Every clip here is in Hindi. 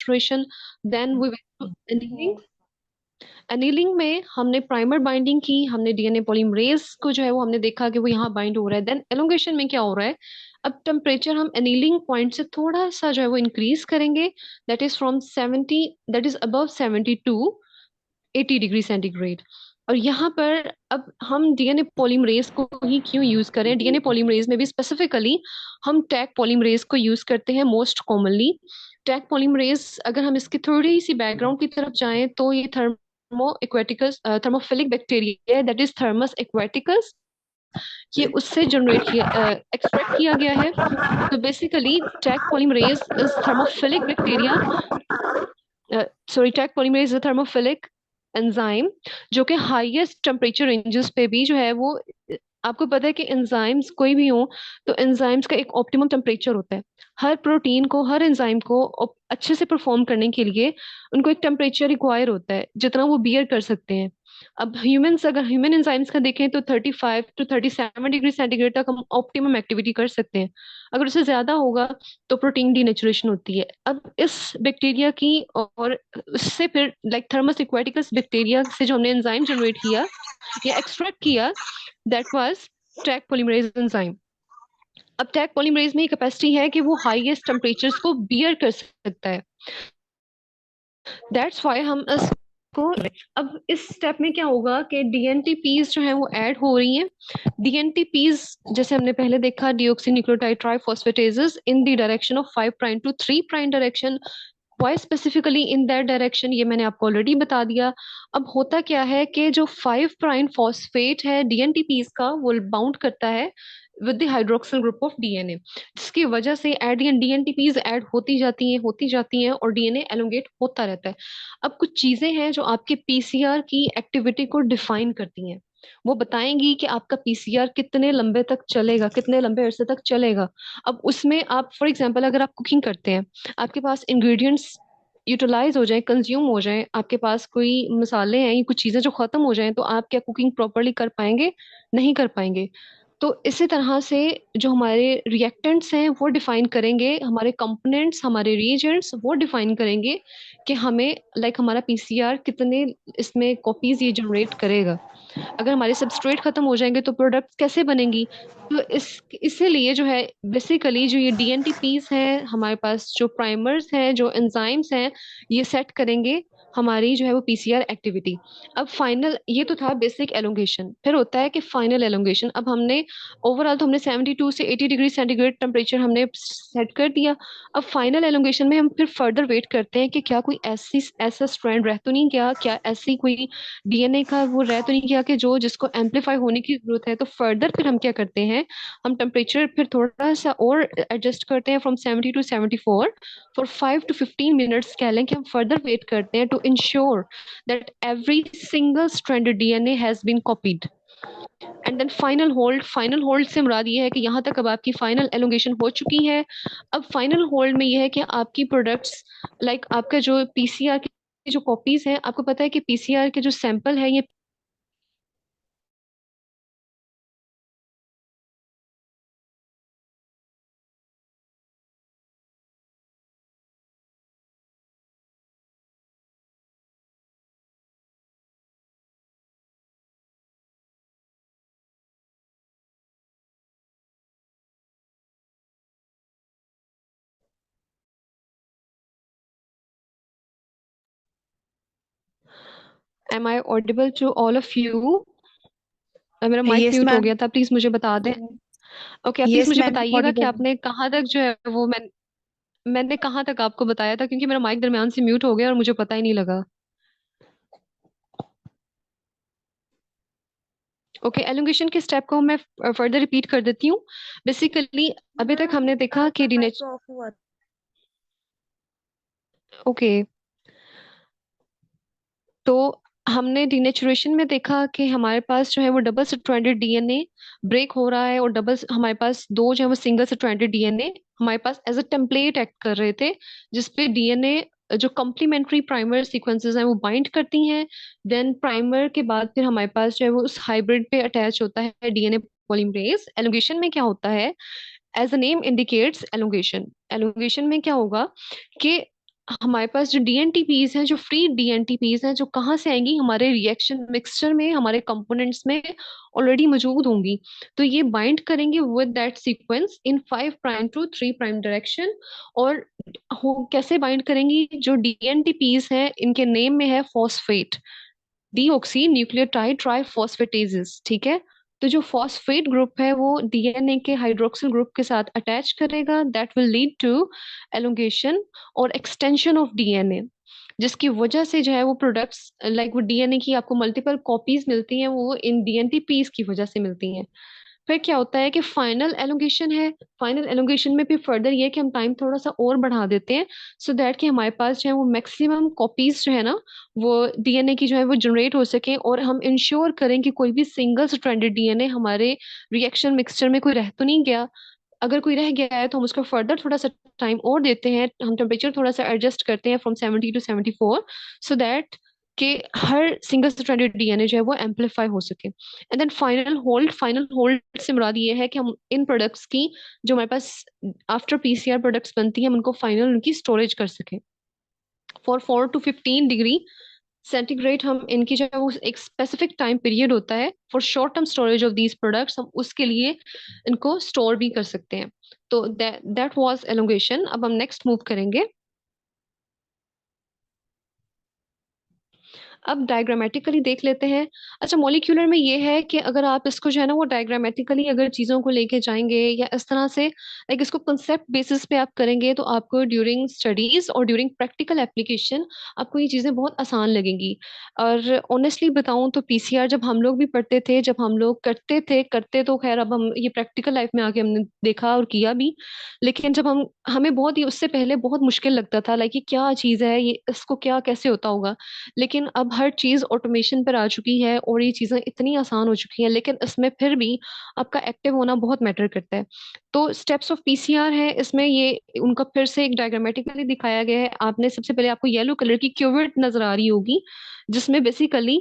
denaturation, then we went to annealing. Hmm. Annealing में हमने प्राइमर बाइंडिंग की, हमने डीएनए पॉलीमरेज को जो है वो हमने देखा कि वो यहाँ बाइंड हो रहा है। देन एलोंगेशन में क्या हो रहा है, अब टेम्परेचर हम एनीलिंग पॉइंट से थोड़ा सा जो है वो इंक्रीज करेंगे, that is from 70, that is above 70 to 80 degree centigrade. और यहाँ पर अब हम डीएनए पॉलीमरेज को ही क्यों यूज करें, डीएनए पॉलीमरेज में भी स्पेसिफिकली हम टैग पॉलीमरेज को यूज करते हैं मोस्ट कॉमनली। टैग पॉलीमरेज, अगर हम इसकी थोड़ी सी बैकग्राउंड की तरफ जाएं तो ये थर्मो एक्वेटिकस थर्मोफिलिक बैक्टीरिया है, दैट इज थर्मस एक्वेटिकस। ये उससे जनरेट किया, एक्सट्रैक्ट किया गया है। तो basically tag polymerase is thermophilic bacteria, sorry tag polymerase is thermophilic enzyme, जो कि हाईएस्ट टेम्परेचर रेंजेस पे भी जो है वो, आपको पता है कि एंजाइम्स कोई भी हो तो एंजाइम्स का एक ऑप्टिमम टेम्परेचर होता है। हर प्रोटीन को, हर एंजाइम को अच्छे से परफॉर्म करने के लिए उनको एक टेम्परेचर रिक्वायर होता है जितना वो बियर कर सकते हैं। अब ह्यूमंस, अगर ह्यूमन एंजाइम्स का देखें तो 35 टू 37 डिग्री सेंटीग्रेड तक हम ऑप्टिमम एक्टिविटी कर सकते हैं। अगर उससे ज्यादा होगा तो प्रोटीन डीनेचुरेशन होती है। अब इस बैक्टीरिया की, और उससे फिर लाइक थर्मस एक्वेटिकस बैक्टीरिया से जो हमने एंजाइम जनरेट किया या एक्सट्रैक्ट किया, that was tag polymerase enzyme. अब टैग पॉलीमरेज में कैपेसिटी है कि वो हाईएस्ट टेम्परेचर्स को बियर कर सकता है। दैट्स वाई हम इसको, अब इस स्टेप में क्या होगा कि डीएनटीपीज जो है वो ऐड हो रही हैं। डीएनटीपीज जैसे हमने पहले देखा, deoxy nucleotide triphosphatases in the direction of 5 prime to 3 prime direction. Why specifically in that direction, ये मैंने आपको ऑलरेडी बता दिया। अब होता क्या है कि जो 5 प्राइम फॉस्फेट है डीएनटीपीज का, वो बाउंड करता है with the hydroxyl group of DNA, जिसकी वजह से एडियन डीएनटीपीज ऐड होती जाती हैं और डीएनए एलोंगेट होता रहता है। अब कुछ चीजें हैं जो आपके पीसीआर की एक्टिविटी को डिफाइन करती हैं। वो बताएंगी कि आपका पीसीआर कितने लंबे तक चलेगा, कितने लंबे अरसे तक चलेगा। अब उसमें आप फॉर एग्जांपल अगर आप कुकिंग करते हैं, आपके पास इंग्रेडिएंट्स यूटिलाइज हो जाए, कंज्यूम हो जाए, आपके पास कोई मसाले हैं, ये कुछ चीजें जो खत्म हो जाएं, तो आप क्या कुकिंग प्रॉपरली कर पाएंगे? नहीं कर पाएंगे। तो इसी तरह से जो हमारे रिएक्टेंट्स हैं वो डिफाइन करेंगे, हमारे कंपोनेंट्स, हमारे रिएजेंट्स वो डिफाइन करेंगे कि हमें हमारा पीसीआर कितने इसमें कॉपीज ये जनरेट करेगा। अगर हमारे सबस्ट्रेट खत्म हो जाएंगे तो प्रोडक्ट्स कैसे बनेंगी? तो इसीलिए जो है बेसिकली जो ये डीएनटीपीस हैं हमारे पास, जो प्राइमर्स हैं, जो एंजाइम्स हैं, ये सेट करेंगे हमारी जो है वो पीसीआर एक्टिविटी। अब फाइनल, ये तो था बेसिक एलोंगेशन, फिर होता है कि फाइनल एलोंगेशन। अब हमने ओवरऑल तो हमने 72 से 80 डिग्री सेंटीग्रेड टेम्परेचर हमने सेट कर दिया। अब फाइनल एलोंगेशन में हम फिर फर्दर वेट करते हैं कि क्या कोई ऐसा स्ट्रैंड रह तो नहीं गया, क्या ऐसी कोई डीएनए का वो रह तो नहीं गया कि जो जिसको एम्पलीफाई होने की जरूरत है। तो फर्दर फिर हम क्या करते हैं, हम टेम्परेचर फिर थोड़ा सा और एडजस्ट करते हैं from 70 to 74 for 5 to 15 minutes, कह लें कि हम फर्दर वेट करते हैं to ensure that every single stranded DNA has been copied. And then final hold, final hold से मुराद ये है कि यहाँ तक अब आपकी फाइनल एलोंगेशन हो चुकी है। अब फाइनल होल्ड में ये है कि आपकी प्रोडक्ट्स, आपका जो पीसीआर की जो कॉपीज हैं, आपको पता है कि पीसीआर के जो सैंपल है ये, am I audible to all of you? मेरा माइक यस म्यूट हो मैम। गया था, प्लीज मुझे बता दें। ओके, प्लीज यस मुझे मैम, बताइएगा कि ऑडिबल। आपने कहाँ तक जो है वो, मैंने कहाँ तक आपको बताया था, क्योंकि मेरा माइक दरमियान से म्यूट हो गया और मुझे पता ही नहीं लगा। ओके, एलोंगेशन के स्टेप को मैं फर्दर रिपीट कर देती हूँ। बेसिकली अभी तक मैम हमने देखा कि आपका माइक ऑफ हुआ। ओके, तो हमने डिनेचुरेशन में देखा कि हमारे पास जो है वो डबल स्ट्रैंडेड डीएनए ब्रेक हो रहा है, और डबल हमारे पास दो जो है वो सिंगल स्ट्रैंडेड डीएनए हमारे पास एज अ टेम्पलेट एक्ट कर रहे थे, जिसपे डीएनए जो कॉम्प्लीमेंट्री प्राइमर सीक्वेंसेस हैं वो बाइंड करती हैं। देन प्राइमर के बाद फिर हमारे पास जो है वो उस हाइब्रिड पे अटैच होता है डीएनए पॉलीमरेज। एलोंगेशन में क्या होता है, as a name indicates elongation, elongation में क्या होगा कि हमारे पास जो डीएनटीपीज हैं, जो फ्री डीएनटीपीज हैं, जो कहाँ से आएंगी, हमारे रिएक्शन मिक्सचर में, हमारे कंपोनेंट्स में ऑलरेडी मौजूद होंगी। तो ये बाइंड करेंगे with that sequence in 5' to 3' direction. और हो कैसे बाइंड करेंगी, जो डीएनटीपीज हैं इनके नेम में है फॉस्फेट, डीऑक्सी न्यूक्लियोटाइड ट्राइफॉस्फेटेजेस, ठीक है। तो जो फॉस्फेट ग्रुप है वो डीएनए के हाइड्रोक्सिल ग्रुप के साथ अटैच करेगा, that will lead to elongation और एक्सटेंशन ऑफ डीएनए, जिसकी वजह से जो है वो प्रोडक्ट्स लाइक वो डीएनए की आपको मल्टीपल कॉपीज मिलती हैं, वो इन डीएनटीपीज की वजह से मिलती हैं। फिर क्या होता है कि फाइनल एलोंगेशन है। फाइनल एलोंगेशन में भी फर्दर ये है कि हम टाइम थोड़ा सा और बढ़ा देते हैं, सो दैट कि हमारे पास जो है वो मैक्सिमम कॉपीज जो है ना, वो डीएनए की जो है वो जनरेट हो सके, और हम इंश्योर करें कि कोई भी सिंगल स्ट्रैंडेड डीएनए हमारे रिएक्शन मिक्सचर में कोई रह तो नहीं गया। अगर कोई रह गया है तो हम उसको फर्दर थोड़ा सा टाइम और देते हैं, हम टेम्परेचर थोड़ा सा एडजस्ट करते हैं फ्रॉम 70 to 74, सो दैट कि हर सिंगल स्ट्रैंडेड डीएनए जो है वो एम्पलीफाई हो सके। एंड देन फाइनल होल्ड से मुराद ये है कि हम इन प्रोडक्ट्स की, जो हमारे पास आफ्टर पीसीआर प्रोडक्ट्स बनती हैं, हम उनको फाइनल उनकी स्टोरेज कर सकें फॉर 4 to 15 डिग्री सेंटीग्रेड। हम इनकी जो है वो एक स्पेसिफिक टाइम पीरियड होता है for short term storage of these products, हम उसके लिए इनको स्टोर भी कर सकते हैं। तो दैट वाज एलोंगेशन। अब हम नेक्स्ट मूव करेंगे। अब डायग्रामेटिकली देख लेते हैं। अच्छा, मॉलिक्यूलर में ये है कि अगर आप इसको जो है ना वो डायग्रामेटिकली अगर चीजों को लेके जाएंगे या इस तरह से लाइक इसको कंसेप्ट बेसिस पे आप करेंगे, तो आपको ड्यूरिंग स्टडीज और ड्यूरिंग प्रैक्टिकल एप्लीकेशन आपको ये चीजें बहुत आसान लगेंगी। और ऑनेस्टली बताऊं तो पीसीआर जब हम लोग भी पढ़ते थे, जब हम लोग करते तो खैर अब हम ये प्रैक्टिकल लाइफ में आके हमने देखा और किया भी, लेकिन जब हम हमें बहुत ही उससे पहले बहुत मुश्किल लगता था, लाइक ये क्या चीज़ है, ये इसको क्या कैसे होता होगा। लेकिन अब हर चीज ऑटोमेशन पर आ चुकी है और ये चीजें इतनी आसान हो चुकी हैं, लेकिन इसमें फिर भी आपका एक्टिव होना बहुत मैटर करता है। तो स्टेप्स ऑफ पीसीआर है इसमें, ये उनका फिर से एक डायग्रामेटिकली दिखाया गया है। आपने सबसे पहले आपको येलो कलर की क्यूवेट नजर आ रही होगी, जिसमें बेसिकली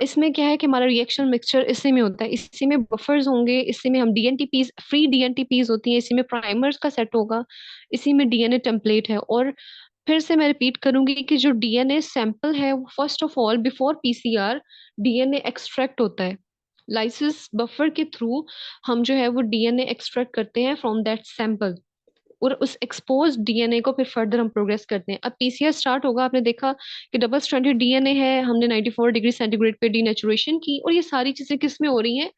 इसमें क्या है कि हमारा रिएक्शन मिक्सचर इसी में होता है, इसी में बफर्स होंगे, इसी में हम डीएनटीपीज फ्री डीएनटीपीज होती हैं, इसी में प्राइमर्स का सेट होगा, इसी में डीएनए टेम्पलेट है। और फिर से मैं रिपीट करूंगी कि जो डीएनए सैंपल है वो first of all before PCR DNA extract होता है लाइसिस बफर के थ्रू। हम जो है वो डीएनए एक्सट्रैक्ट करते हैं फ्रॉम दैट सैंपल, और उस एक्सपोज डीएनए को फिर फर्दर हम प्रोग्रेस करते हैं। अब पीसीआर स्टार्ट होगा, आपने देखा कि डबल स्ट्रैंडेड डीएनए है, हमने 94 डिग्री सेंटीग्रेड पे डीनेचुरेशन की, और ये सारी चीजें किस में हो रही हैं,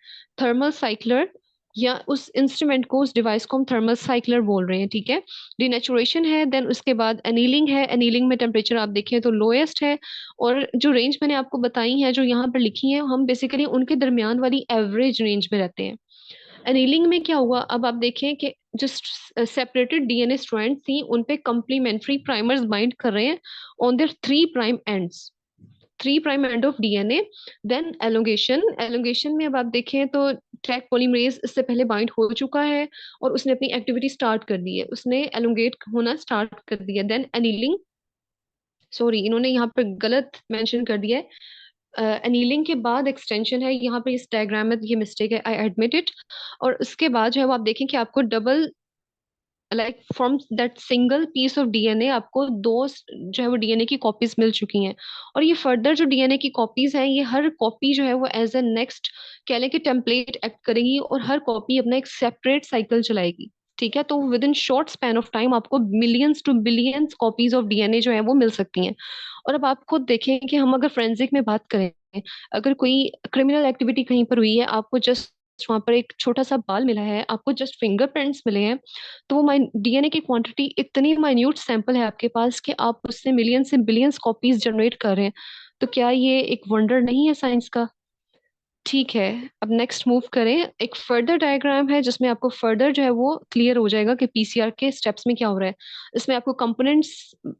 थर्मल साइक्लर, या उस इंस्ट्रूमेंट को, उस डिवाइस को हम थर्मल साइक्लर बोल रहे हैं, ठीक है। डीनेचुरेशन है, देन उसके बाद एनीलिंग है, एनीलिंग में टेम्परेचर आप देखें तो लोएस्ट है। और जो रेंज मैंने आपको बताई है, जो यहाँ पर लिखी है, हम बेसिकली उनके दरमियान वाली एवरेज रेंज में रहते हैं। एनीलिंग में क्या हुआ, अब आप देखें कि जो सेपरेटेड डीएनए स्ट्रैंड थी उन पे कंप्लीमेंट्री प्राइमर्स बाइंड कर रहे हैं on their 3' ends, 3' end of DNA. Then elongation, elongation में अब आप देखें तो ट्रैक पॉलीमरेज इससे पहले बाइंड हो चुका है और उसने अपनी एक्टिविटी स्टार्ट कर दी है, उसने एलोंगेट होना स्टार्ट कर दिया। देन एनीलिंग, सॉरी इन्होंने यहाँ पर गलत मेंशन कर दिया है, एनीलिंग के बाद एक्सटेंशन है, यहाँ पे इस डायग्राम में ये मिस्टेक है, आई एडमिट इट। और उसके बाद जो है वो आप देखें कि आपको double like from that single piece of DNA आपको दो जो है वो डीएनए की कॉपीज मिल चुकी हैं। और ये फर्दर जो डीएनए की कॉपीज हैं, ये हर कॉपी जो है वो एज ए नेक्स्ट कह लें कि टेम्पलेट एक्ट करेगी, और हर कॉपी अपना एक सेपरेट साइकिल चलाएगी, ठीक है। तो within short span of time आपको millions to billions copies of DNA जो है वो मिल सकती हैं। और अब आप खुद देखें कि हम अगर फोरेंसिक में बात करें, अगर कोई क्रिमिनल एक्टिविटी कहीं पर हुई है, आपको जस्ट वहां पर एक छोटा सा बाल मिला है, आपको जस्ट फिंगरप्रिंट्स मिले हैं, तो वो डीएनए की क्वांटिटी इतनी माइन्यूट सैंपल है आपके पास कि आप उससे मिलियन से बिलियंस कॉपीज जनरेट कर रहे हैं। तो क्या ये एक वंडर नहीं है साइंस का? ठीक है, अब नेक्स्ट मूव करें। एक फर्दर डायग्राम है जिसमें आपको फर्दर जो है वो क्लियर हो जाएगा कि पीसीआर के स्टेप्स में क्या हो रहा है। इसमें आपको कंपोनेंट्स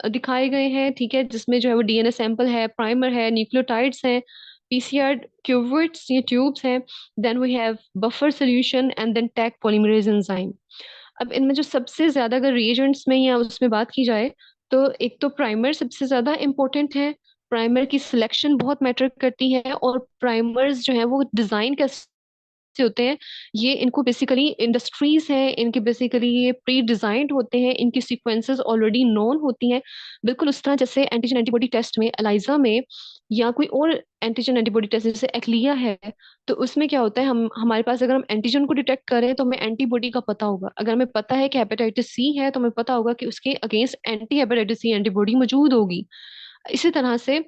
दिखाए गए हैं, ठीक है, जिसमें जो है वो डीएनए सैंपल है, प्राइमर है, न्यूक्लियोटाइड्स हैं, पीसीआर क्यूवेट्स, ये ट्यूब्स हैं, then we have buffer solution and then Taq polymerase enzyme. अब इनमें जो सबसे ज्यादा अगर रिएजेंट्स में या उसमें बात की जाए, तो एक तो प्राइमर सबसे ज्यादा इम्पोर्टेंट है। प्राइमर की सिलेक्शन बहुत मैटर करती है, और प्राइमर्स जो है वो डिजाइन कैसे से होते हैं, ये इनको बेसिकली इंडस्ट्रीज हैं, इनके बेसिकली ये प्री डिजाइंड होते हैं, इनकी सीक्वेंसेस ऑलरेडी नोन होती हैं। बिल्कुल उस तरह जैसे एंटीजन एंटीबॉडी टेस्ट में, एलाइजा में, या कोई और एंटीजन एंटीबॉडी टेस्ट जैसे एक्लिया है, तो उसमें क्या होता है, हम हमारे पास अगर हम एंटीजन को डिटेक्ट करें तो हमें एंटीबॉडी का पता होगा। अगर हमें पता है कि हेपेटाइटिस सी है तो हमें पता होगा कि उसके against anti hepatitis C antibody मौजूद होगी। इसी तरह से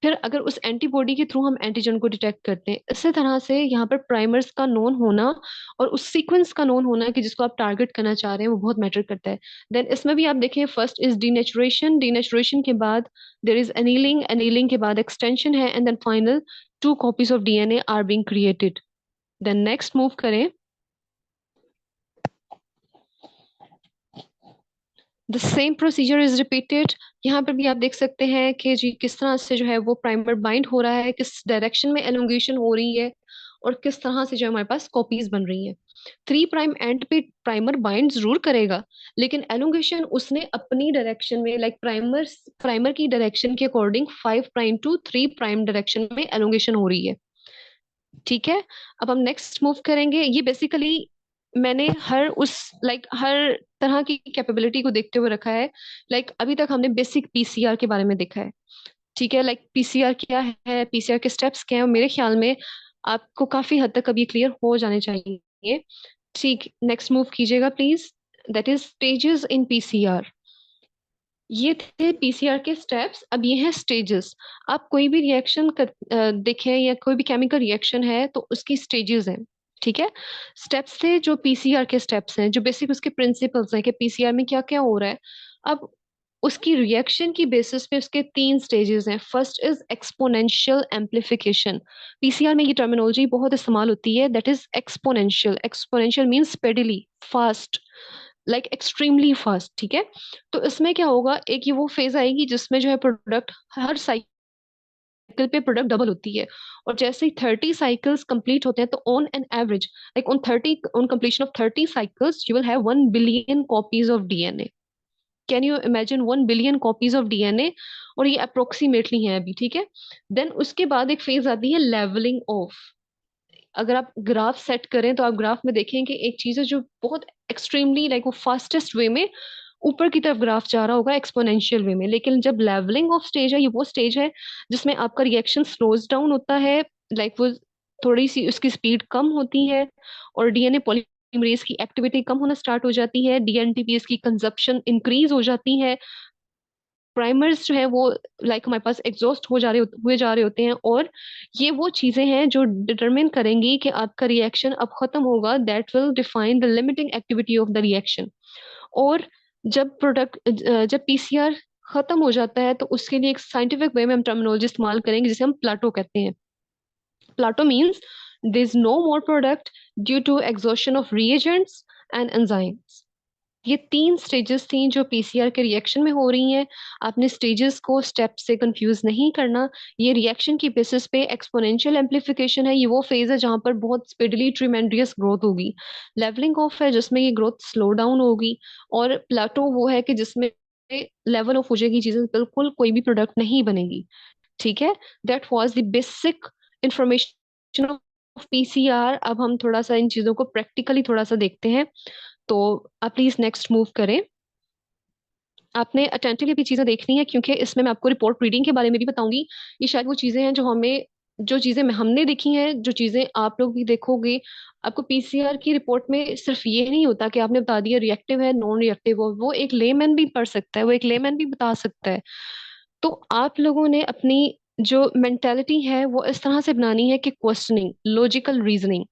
फिर अगर उस एंटीबॉडी के थ्रू हम एंटीजन को डिटेक्ट करते हैं, इसी तरह से यहाँ पर प्राइमर्स का नोन होना और उस सीक्वेंस का नोन होना कि जिसको आप टारगेट करना चाह रहे हैं, वो बहुत मैटर करता है। देन इसमें भी आप देखें, फर्स्ट इज डीनेचुरेशन, डीनेचुरेशन के बाद देर इज एनीलिंग, एनीलिंग के बाद एक्सटेंशन है, and then final 2 copies of DNA are being created. Then next move करें। The same procedure is repeated. यहाँ पर भी आप देख सकते हैं कि जी किस तरह से जो है वो प्राइमर बाइंड हो रहा है, किस डायरेक्शन में एलोंगेशन हो रही है, और किस तरह से जो हमारे पास कॉपीज बन रही हैं। 3 प्राइम एंड पे प्राइमर बाइंड जरूर करेगा, लेकिन एलोंगेशन उसने अपनी डायरेक्शन में, लाइक प्राइमर की डायरेक्शन के according 5 prime to 3 prime direction में एलोंगेशन हो रही है। ठीक है, अब हम नेक्स्ट मूव करेंगे। ये बेसिकली मैंने हर तरह की कैपेबिलिटी को देखते हुए रखा है। अभी तक हमने बेसिक पीसीआर के बारे में देखा है। ठीक है, पीसीआर क्या है, पीसीआर के स्टेप्स क्या है, और मेरे ख्याल में आपको काफी हद तक अब ये क्लियर हो जाने चाहिए। ठीक, नेक्स्ट मूव कीजिएगा please. That is stages in PCR. ये थे पीसीआर के स्टेप्स, अब ये हैं स्टेजेस। आप कोई भी रिएक्शन देखें या कोई भी केमिकल रिएक्शन है तो उसकी स्टेजेस हैं। ठीक है, स्टेप्स थे जो पीसीआर के स्टेप्स हैं, जो बेसिक उसके प्रिंसिपल्स हैं कि पीसीआर में क्या क्या हो रहा है। अब उसकी रिएक्शन की बेसिस पे उसके 3 स्टेजेस हैं। First is exponential amplification. PCR में ये टर्मिनोलॉजी बहुत इस्तेमाल होती है, that is exponential. Exponential means speedily, fast, extremely fast. ठीक है, तो इसमें क्या होगा, एक ये वो फेज आएगी जिसमें जो है प्रोडक्ट हर साइकिल पे प्रोडक्ट डबल होती है। और जैसे ही 30 साइकिल्स कंप्लीट होते हैं तो on an average, on completion of 30 cycles you will have 1 billion copies of DNA. Can you imagine 1 billion copies of DNA? और ये अप्रोक्सीमेटली है अभी। ठीक है, देन उसके बाद एक फेज आती है लेवलिंग ऑफ। अगर आप ग्राफ सेट करें तो आप ग्राफ में देखें कि एक चीज है जो बहुत एक्सट्रीमली वो फास्टेस्ट वे में ऊपर की तरफ ग्राफ जा रहा होगा एक्सपोनेंशियल वे में, लेकिन जब लेवलिंग ऑफ स्टेज है, ये वो स्टेज है जिसमें आपका रिएक्शन स्लोज डाउन होता है। वो थोड़ी सी उसकी स्पीड कम होती है, और डीएनए पॉलीमरेज की एक्टिविटी कम होना स्टार्ट हो जाती है, डीएनटीपीएस की कंजप्शन इंक्रीज हो जाती है, प्राइमर्स जो है वो हमारे पास एग्जॉस्ट हुए जा रहे होते हैं। और ये वो चीजें हैं जो डिटरमिन करेंगी कि आपका रिएक्शन अब खत्म होगा, that will define the limiting activity of the reaction. और जब पीसीआर खत्म हो जाता है तो उसके लिए एक साइंटिफिक वे में हम टर्मिनोलॉजी इस्तेमाल करेंगे जिसे हम प्लाटो कहते हैं। Plateau means there is no more product due to exhaustion of reagents and enzymes. ये 3 स्टेजेस थी जो पीसीआर के रिएक्शन में हो रही हैं। आपने स्टेजेस को स्टेप से कंफ्यूज नहीं करना। ये रिएक्शन की बेसिस पे एक्सपोनेंशियल एम्पलीफिकेशन है, ये वो फेज है जहां पर बहुत स्पीडली ट्रिमेंडियस ग्रोथ होगी। लेवलिंग ऑफ है जिसमें ये ग्रोथ स्लो डाउन होगी। और प्लाटो वो है कि जिसमें लेवल ऑफ हो जाएगी चीजें, बिल्कुल कोई भी प्रोडक्ट नहीं बनेगी। ठीक है, that was the basic information of PCR. अब हम थोड़ा सा इन चीजों को प्रैक्टिकली थोड़ा सा देखते हैं, तो आप प्लीज नेक्स्ट मूव करें। आपने अटेंटिवली भी चीजें देखनी है, क्योंकि इसमें मैं आपको रिपोर्ट रीडिंग के बारे में भी बताऊंगी। ये शायद वो चीजें हैं जो चीजें हमने देखी हैं, जो चीजें आप लोग भी देखोगे। आपको पीसीआर की रिपोर्ट में सिर्फ ये नहीं होता कि आपने बता दिया रिएक्टिव है नॉन रिएक्टिव, वो एक लेमैन भी पढ़ सकता है, वो एक लेमैन भी बता सकता है। तो आप लोगों ने अपनी जो मेंटेलिटी है वो इस तरह से बनानी है कि क्वेश्चनिंग, लॉजिकल रीजनिंग,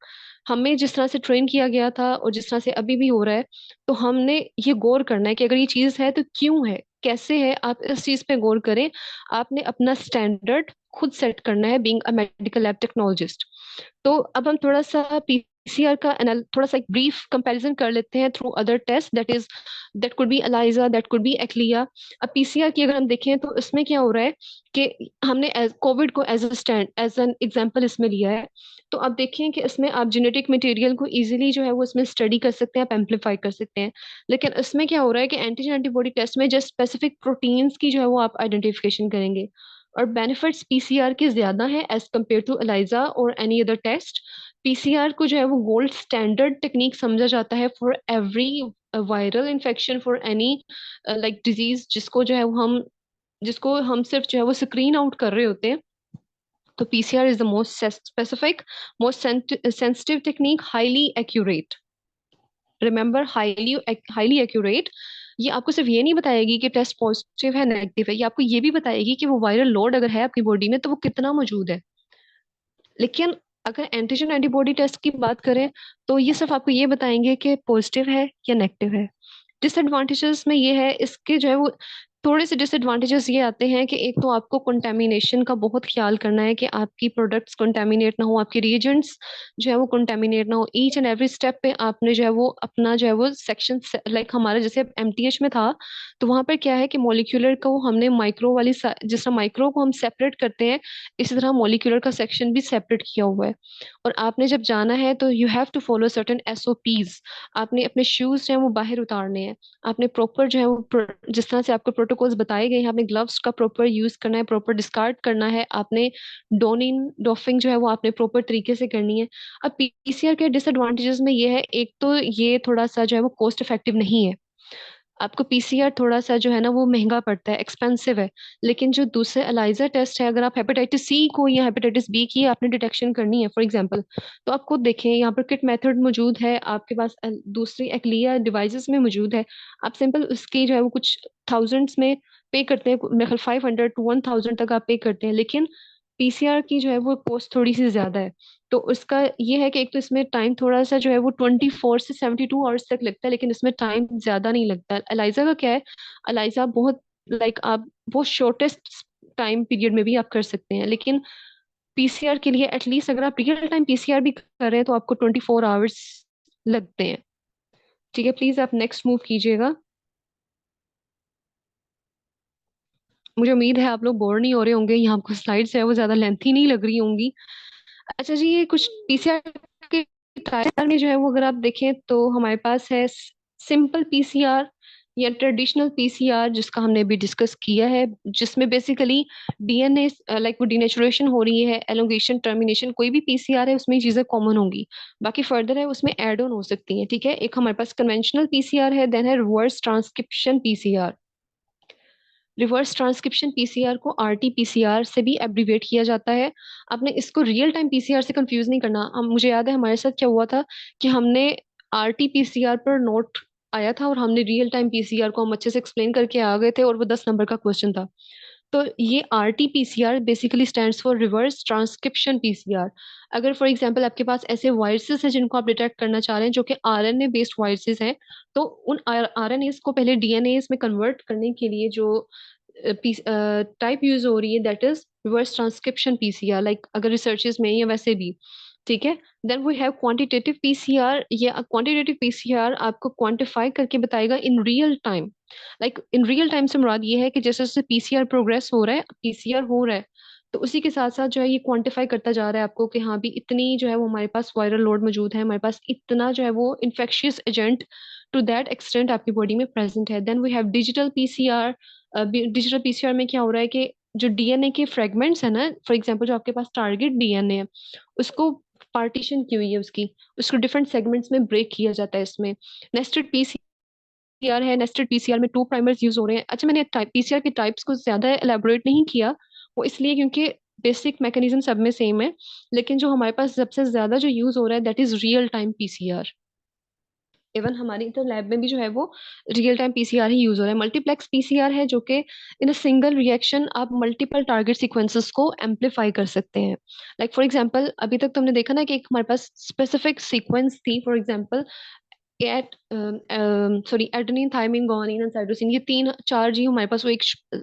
हमें जिस तरह से ट्रेन किया गया था और जिस तरह से अभी भी हो रहा है, तो हमने ये गौर करना है कि अगर ये चीज है तो क्यों है, कैसे है, आप इस चीज पे गौर करें। आपने अपना स्टैंडर्ड खुद सेट करना है, being a medical lab technologist. तो अब हम थोड़ा सा पीसीआर का थोड़ा सा एक ब्रीफ कंपैरिजन कर लेते हैं through other test, that could be ELISA, that could be ECLIA. अब पीसीआर की अगर हम देखें तो इसमें क्या हो रहा है कि हमने कोविड को एज एन एग्जांपल इसमें लिया है। तो आप देखें कि इसमें आप जेनेटिक मटेरियल को इजीली जो है वो इसमें स्टडी कर सकते हैं, आप एम्पलीफाई कर सकते हैं। लेकिन इसमें क्या हो रहा है कि एंटीजन एंटीबॉडी टेस्ट में जस्ट स्पेसिफिक प्रोटीन्स की जो है वो आप आइडेंटिफिकेशन करेंगे। और बेनिफिट्स पीसीआर के ज्यादा हैं एज कम्पेयर टू एलाइजा और एनी अदर टेस्ट। पीसीआर को जो है वो गोल्ड स्टैंडर्ड टेक्निक समझा जाता है for every viral infection, for any like disease जिसको हम सिर्फ जो है वो स्क्रीन आउट कर रहे होते हैं। तो PCR is the most specific, most sensitive technique, highly accurate. Remember, highly highly accurate. ये आपको सिर्फ ये नहीं बताएगी कि टेस्ट पॉजिटिव है नेगेटिव है, ये आपको ये भी बताएगी कि वो वायरल लोड अगर है आपकी बॉडी में तो वो कितना मौजूद है। लेकिन अगर एंटीजन एंटीबॉडी टेस्ट की बात करें तो ये सिर्फ आपको ये बताएंगे कि पॉजिटिव है या नेगेटिव है। डिसएडवांटेजेस में ये है इसके जो है वो थोड़े से डिसएडवांटेजेस ये आते हैं कि एक तो आपको कंटेमिनेशन का बहुत ख्याल करना है कि आपकी प्रोडक्ट्स कंटेमिनेट ना हो, आपके रिएजेंट्स जो है वो कंटेमिनेट ना हो। ईच एंड एवरी स्टेप पे आपने जो है वो अपना जो है वो सेक्शन, लाइक हमारा जैसे एमटीएच में था, तो वहां पर क्या है कि मॉलिक्यूलर को हमने माइक्रो वाली जिस तरह माइक्रो को हम सेपरेट करते हैं, इसी तरह मॉलिक्यूलर का सेक्शन भी सेपरेट किया हुआ है। और आपने जब जाना है तो you have to follow certain SOPs. आपने अपने शूज जो है वो बाहर उतारने हैं, आपने प्रॉपर जो है वो जिस तरह से आपको प्रोटोकॉल्स बताए गए हैं, आपने ग्लव्स का प्रॉपर यूज करना है, प्रॉपर डिस्कार्ड करना है, आपने डोनिंग डॉफिंग जो है वो आपने प्रॉपर तरीके से करनी है। अब पीसीआर के डिसएडवांटेजेस में ये है, एक तो ये थोड़ा सा जो है वो कॉस्ट इफेक्टिव नहीं है। आपको पीसीआर थोड़ा सा जो है ना वो महंगा पड़ता है, एक्सपेंसिव है। लेकिन जो दूसरे एलाइजा टेस्ट है, अगर आप हेपेटाइटिस सी को या हेपेटाइटिस बी की आपने डिटेक्शन करनी है फॉर एग्जांपल, तो आप खुद देखें यहाँ पर किट मेथड मौजूद है आपके पास, दूसरी एक्लिया डिवाइसेस में मौजूद है। आप सिंपल उसकी जो है वो कुछ थाउजेंड्स में पे करते हैं, मेरे ख्याल 500 to 1000 तक आप पे करते हैं। लेकिन पीसीआर की जो है वो कॉस्ट थोड़ी सी ज्यादा है। तो उसका ये है कि एक तो इसमें टाइम थोड़ा सा जो है वो 24 से 72 आवर्स तक लगता है, लेकिन इसमें टाइम ज्यादा नहीं लगता। एलाइजा का क्या है, एलाइजा बहुत लाइक आप बहुत शॉर्टेस्ट टाइम पीरियड में भी आप कर सकते हैं। लेकिन पीसीआर के लिए एटलीस्ट अगर आप रियल टाइम पीसीआर भी कर रहे हैं तो आपको 24 आवर्स लगते हैं। ठीक है, प्लीज आप नेक्स्ट मूव कीजिएगा। मुझे उम्मीद है आप लोग बोर नहीं हो रहे होंगे, यहाँ आपको स्लाइड्स है वो ज्यादा लेंथी नहीं लग रही होंगी। अच्छा जी, ये कुछ पीसीआर के टाइप में जो है वो अगर आप देखें तो हमारे पास है सिंपल पीसीआर या ट्रेडिशनल पीसीआर, जिसका हमने अभी डिस्कस किया है, जिसमें बेसिकली डीएनए लाइक वो डिनेचुरेशन हो रही है, एलोंगेशन, टर्मिनेशन, कोई भी पीसीआर है उसमें ये चीजें कॉमन होंगी। बाकी फर्दर है उसमें एड ऑन हो सकती हैं। ठीक है, एक हमारे पास कन्वेंशनल पीसीआर है, देन है reverse transcription PCR. Reverse transcription PCR को आरटी पीसीआर से भी एब्रीवेट किया जाता है। आपने इसको रियल टाइम पीसीआर से कंफ्यूज नहीं करना। हम मुझे याद है हमारे साथ क्या हुआ था कि हमने आरटी पीसीआर पर नोट आया था और हमने रियल टाइम पीसीआर को हम अच्छे से एक्सप्लेन करके आ गए थे और वो 10 नंबर का क्वेश्चन था। तो ये RT PCR basically stands for reverse transcription PCR. अगर फॉर एग्जांपल आपके पास ऐसे वायरसेस हैं जिनको आप डिटेक्ट करना चाह रहे हैं जो कि आरएनए बेस्ड वायरसेस हैं, तो उन आरएनए को पहले डीएनए में कन्वर्ट करने के लिए जो टाइप यूज हो रही है, that is reverse transcription PCR, like अगर रिसर्चेस में या वैसे भी। ठीक है, then we have quantitative PCR. ये क्वांटिटेटिव पीसीआर आपको क्वांटिफाई करके बताएगा in real time. Like in real time से मुराद ये है कि जैसे जैसे पीसीआर प्रोग्रेस हो रहा है, पीसीआर हो रहा है, तो उसी के साथ साथ जो है ये क्वांटिफाई करता जा रहा है आपको कि हाँ भी इतनी जो है वो हमारे पास वायरल लोड मौजूद है, हमारे पास इतना जो है वो infectious agent to that extent आपकी बॉडी में प्रेजेंट है। Then we have digital PCR. Digital PCR में क्या हो रहा है कि जो डीएनए के फ्रेगमेंट्स है ना, फॉर एग्जांपल जो आपके पास टारगेट डीएनए है, उसको पार्टीशन की हुई है उसकी, उसको डिफरेंट सेगमेंट्स में ब्रेक किया जाता है इसमें। नेस्टेड पीसीआर है, नेस्टेड पीसीआर में 2 प्राइमर्स यूज हो रहे हैं। अच्छा, मैंने पीसीआर के टाइप्स को ज्यादा एलेबोरेट नहीं किया, वो इसलिए क्योंकि बेसिक मैकेनिज्म सब में सेम है। लेकिन जो हमारे पास सबसे ज्यादा जो यूज हो रहा है that is real time PCR. Even हमारी तो लैब में भी जो है वो रियल टाइम पीसीआर ही यूज हो रहा है। मल्टीप्लेक्स पीसीआर है जो कि इन अ सिंगल रिएक्शन आप मल्टीपल टारगेट सीक्वेंसेस को एम्पलीफाई कर सकते हैं। लाइक फॉर एग्जांपल अभी तक तुमने देखा ना कि एक हमारे पास स्पेसिफिक सीक्वेंस थी, for example at sorry adenine, thymine, guanine and cytosine, ये तीन चार जी हमारे पास वो एक